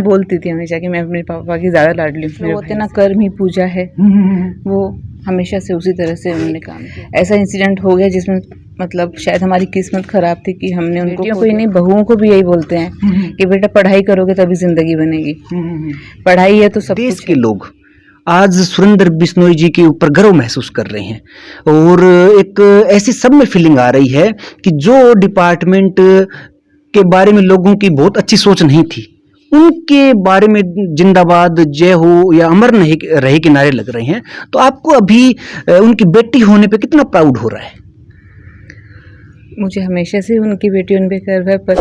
बोलती थी हमेशा कि मैं अपने पापा की ज़्यादा लाडली हूँ। वो होते ना कर्म ही पूजा है, वो हमेशा से उसी तरह से उन्होंने काम किया। ऐसा इंसिडेंट हो गया जिसमें मतलब शायद हमारी किस्मत खराब थी कि हमने उनको, बेटियों को ही नहीं बहुओं को भी यही बोलते हैं कि बेटा पढ़ाई करोगे तभी जिंदगी बनेगी, पढ़ाई है तो सब देश के लोग आज सुरेंद्र बिश्नोई जी के ऊपर गर्व महसूस कर रहे हैं और एक ऐसी सब में फीलिंग आ रही है कि जो डिपार्टमेंट के बारे में लोगों की बहुत अच्छी सोच नहीं थी, उनके बारे में जिंदाबाद, जय हो या अमर नहीं रहे के नारे लग रहे हैं। तो आपको अभी उनकी बेटी होने पे कितना प्राउड हो रहा है? मुझे हमेशा से उनकी बेटी उन पे गर्व है, पर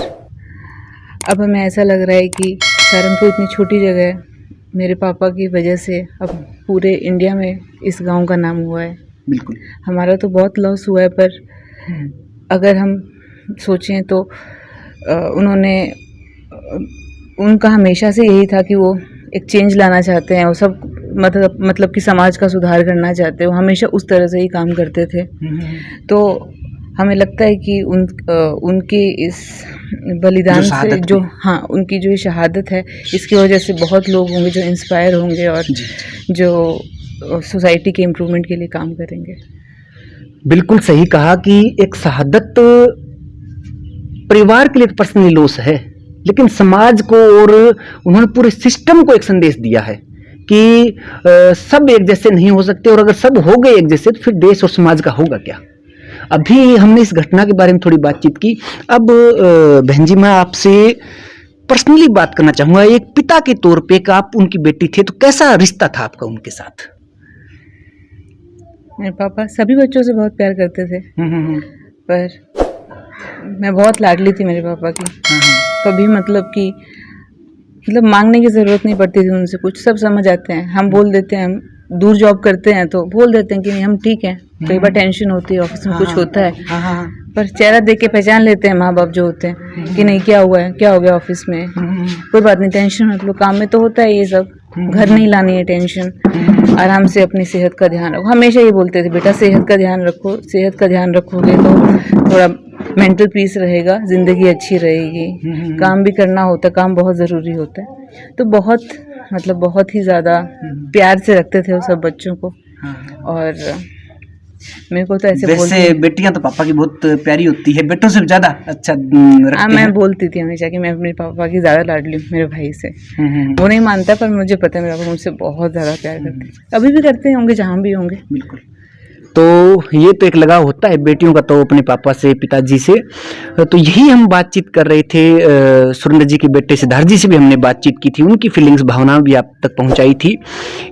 अब हमें ऐसा लग रहा है कि सहारनपुर इतनी छोटी जगह है, मेरे पापा की वजह से अब पूरे इंडिया में इस गांव का नाम हुआ है। बिल्कुल, हमारा तो बहुत लॉस हुआ है, पर अगर हम सोचें तो उनका हमेशा से यही था कि वो एक चेंज लाना चाहते हैं, वो सब मतलब कि समाज का सुधार करना चाहते हैं, वो हमेशा उस तरह से ही काम करते थे। तो हमें लगता है कि उनकी इस बलिदान से जो उनकी जो शहादत है, इसकी वजह से बहुत लोग होंगे जो इंस्पायर होंगे और जो सोसाइटी के इम्प्रूवमेंट के लिए काम करेंगे। बिल्कुल सही कहा कि एक शहादत परिवार के लिए पर्सनली लॉस है, लेकिन समाज को और उन्होंने पूरे सिस्टम को एक संदेश दिया है कि सब एक जैसे नहीं हो सकते, और अगर सब हो गए एक जैसे तो फिर देश और समाज का होगा क्या। अभी हमने इस घटना के बारे में थोड़ी बातचीत की। अब बहन जी, मैं आपसे पर्सनली बात करना चाहूंगा, एक पिता के तौर पे कि आप उनकी बेटी थे, तो कैसा रिश्ता था आपका उनके साथ? मेरे पापा सभी बच्चों से बहुत प्यार करते थे, पर मैं बहुत लाडली थी मेरे पापा की। कभी मतलब मांगने की ज़रूरत नहीं पड़ती थी उनसे कुछ, सब समझ आते हैं। हम बोल देते हैं, हम दूर जॉब करते हैं तो बोल देते हैं कि नहीं हम ठीक हैं। कई बार टेंशन होती है, ऑफिस में कुछ होता है, पर चेहरा देख के पहचान लेते हैं माँ बाप जो होते हैं कि नहीं क्या हुआ है, क्या हो गया ऑफिस में, कोई बात नहीं, टेंशन मत लो, काम में तो होता है ये सब, घर नहीं लानी है टेंशन, आराम से अपनी सेहत का ध्यान रखो। हमेशा ये बोलते थे बेटा सेहत का ध्यान रखो, सेहत का ध्यान रखोगे तो थोड़ा मेंटल पीस रहेगा, ज़िंदगी अच्छी रहेगी। काम भी करना होता है, काम बहुत ज़रूरी होता है। तो बहुत ही ज़्यादा प्यार से रखते थे वो सब बच्चों को। और मेरे को तो ऐसे वैसे बेटियां तो पापा की बहुत प्यारी होती है, बेटों से ज्यादा अच्छा रखते हैं। मैं बोलती थी हमेशा कि मैं अपने पापा की ज़्यादा लाडली हूँ मेरे भाई से। वो नहीं मानता, पर मुझे पता है मेरा पापा मुझसे बहुत ज़्यादा प्यार करते हैं, अभी भी करते होंगे जहाँ भी होंगे। बिल्कुल। तो ये तो एक लगाव होता है बेटियों का तो अपने पापा से, पिताजी से। तो यही हम बातचीत कर रहे थे। सुरेंद्र जी के बेटे सिद्धार्थ जी से भी हमने बातचीत की थी, उनकी फीलिंग्स, भावनाएं भी आप तक पहुंचाई थी।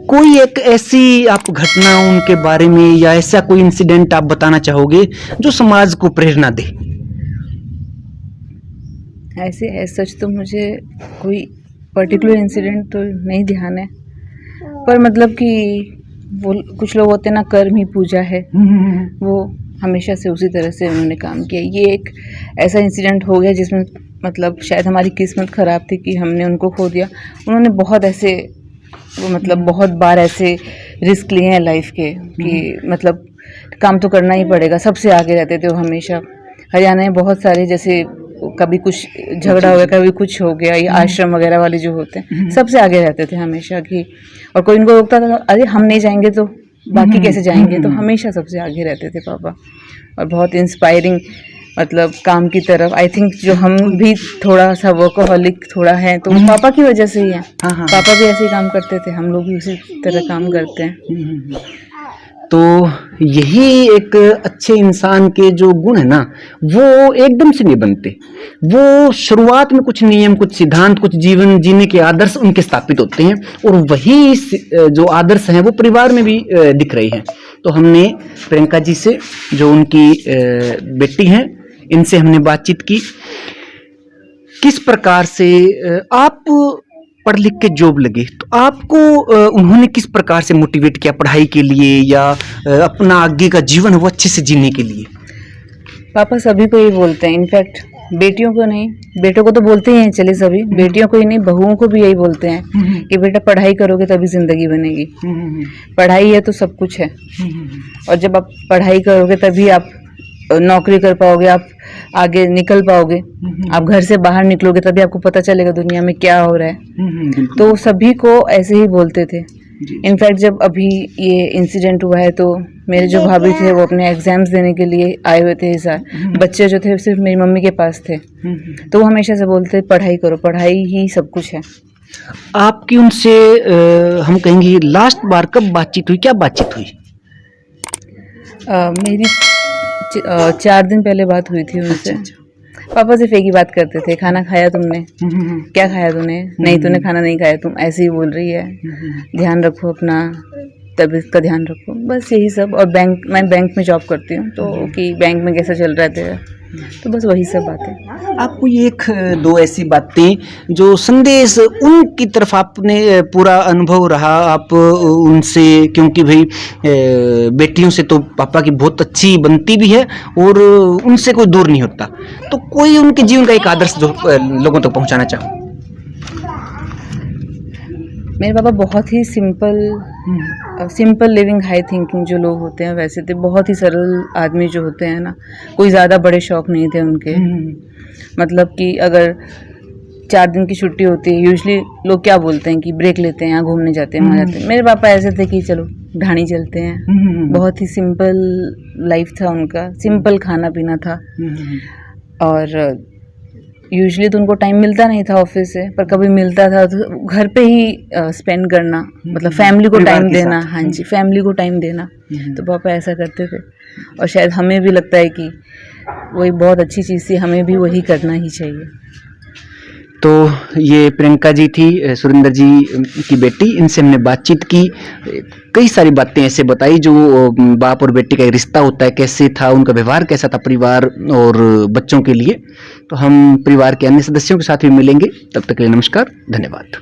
कोई एक ऐसी आप घटना उनके बारे में या ऐसा कोई इंसिडेंट आप बताना चाहोगे जो समाज को प्रेरणा दे? ऐसे सच तो मुझे कोई पर्टिकुलर इंसिडेंट तो नहीं ध्यान है, पर मतलब कि वो कुछ लोग होते हैं ना, कर्म ही पूजा है, वो हमेशा से उसी तरह से उन्होंने काम किया। ये एक ऐसा इंसिडेंट हो गया जिसमें मतलब शायद हमारी किस्मत ख़राब थी कि हमने उनको खो दिया। उन्होंने बहुत बार ऐसे रिस्क लिए हैं लाइफ के कि मतलब काम तो करना ही पड़ेगा, सबसे आगे रहते थे वो हमेशा। हरियाणा में बहुत सारे जैसे कभी कुछ झगड़ा हो गया, कभी कुछ हो गया, या आश्रम वगैरह वाले जो होते हैं सबसे आगे रहते थे हमेशा की। और कोई इनको रोकता था, अरे हम नहीं जाएंगे तो बाकी कैसे जाएंगे, तो हमेशा सबसे आगे रहते थे पापा। और बहुत इंस्पायरिंग मतलब काम की तरफ। आई थिंक जो हम भी थोड़ा सा वर्कोहॉलिक थोड़ा है तो पापा की वजह से ही है। पापा भी ऐसे ही काम करते थे, हम लोग भी उसी तरह काम करते हैं। तो यही एक अच्छे इंसान के जो गुण है ना, वो एकदम से नहीं बनते। वो शुरुआत में कुछ नियम, कुछ सिद्धांत, कुछ जीवन जीने के आदर्श उनके स्थापित होते हैं, और वही जो आदर्श हैं वो परिवार में भी दिख रहे हैं। तो हमने प्रियंका जी से, जो उनकी बेटी हैं, इनसे हमने बातचीत की। किस प्रकार से आप पढ़ लिख के जॉब लगे, तो आपको उन्होंने किस प्रकार से मोटिवेट किया पढ़ाई के लिए या अपना आगे का जीवन वो अच्छे से जीने के लिए? पापा सभी को ही बोलते हैं, इनफैक्ट बेटियों को नहीं, बेटों को तो बोलते ही हैं, चलिए सभी, बेटियों को ही नहीं बहुओं को भी यही बोलते हैं कि बेटा पढ़ाई करोगे तभी जिंदगी बनेगी, पढ़ाई है तो सब कुछ है, और जब आप पढ़ाई करोगे तभी आप नौकरी कर पाओगे, आप आगे निकल पाओगे। आप घर से बाहर निकलोगे तभी आपको पता चलेगा दुनिया में क्या हो रहा है। तो सभी को ऐसे ही बोलते थे। इनफैक्ट जब अभी ये इंसिडेंट हुआ है तो मेरे जो भाभी थे वो अपने एग्जाम्स देने के लिए आए हुए थे इस बच्चे जो थे सिर्फ मेरी मम्मी के पास थे। तो वो हमेशा से बोलते पढ़ाई करो, पढ़ाई ही सब कुछ है। आपकी उनसे हम कहेंगे लास्ट बार कब बातचीत हुई, क्या बातचीत हुई? मेरी 4 दिन पहले बात हुई थी उनसे। पापा सिर्फ एक ही बात करते थे, खाना खाया तुमने? क्या खाया तूने? नहीं, तूने खाना नहीं खाया, तुम ऐसे ही बोल रही है, ध्यान रखो अपना, तबीयत का ध्यान रखो, बस यही सब। और मैं बैंक में जॉब करती हूँ, तो कि बैंक में कैसा चल रहा है तेरा, तो बस वही सब बातें। आपको ये एक दो ऐसी बातें जो संदेश उनकी तरफ आपने पूरा अनुभव रहा आप उनसे, क्योंकि भाई बेटियों से तो पापा की बहुत अच्छी बनती भी है और उनसे कोई दूर नहीं होता, तो कोई उनके जीवन का एक आदर्श जो लोगों तक पहुंचाना चाहो? मेरे पापा बहुत ही सिंपल लिविंग हाई थिंकिंग जो लोग होते हैं वैसे थे। बहुत ही सरल आदमी जो होते हैं ना, कोई ज़्यादा बड़े शौक नहीं थे उनके। मतलब कि अगर 4 दिन की छुट्टी होती है, यूजुअली लोग क्या बोलते हैं कि ब्रेक लेते हैं, यहाँ घूमने जाते हैं, वहाँ जाते हैं। मेरे पापा ऐसे थे कि चलो ढाणी चलते हैं। बहुत ही सिंपल लाइफ था उनका, सिंपल खाना पीना था। और यूजुअली तो उनको टाइम मिलता नहीं था ऑफिस से, पर कभी मिलता था तो घर पे ही स्पेंड करना, मतलब फैमिली को टाइम देना। हाँ जी, फैमिली को टाइम देना। तो पापा ऐसा करते थे और शायद हमें भी लगता है कि वही बहुत अच्छी चीज़ थी, हमें भी वही करना ही चाहिए। तो ये प्रियंका जी थी, सुरेंद्र जी की बेटी। इनसे हमने बातचीत की, कई सारी बातें ऐसे बताई जो बाप और बेटी का एक रिश्ता होता है, कैसे था, उनका व्यवहार कैसा था परिवार और बच्चों के लिए। तो हम परिवार के अन्य सदस्यों के साथ भी मिलेंगे, तब तक के लिए नमस्कार, धन्यवाद।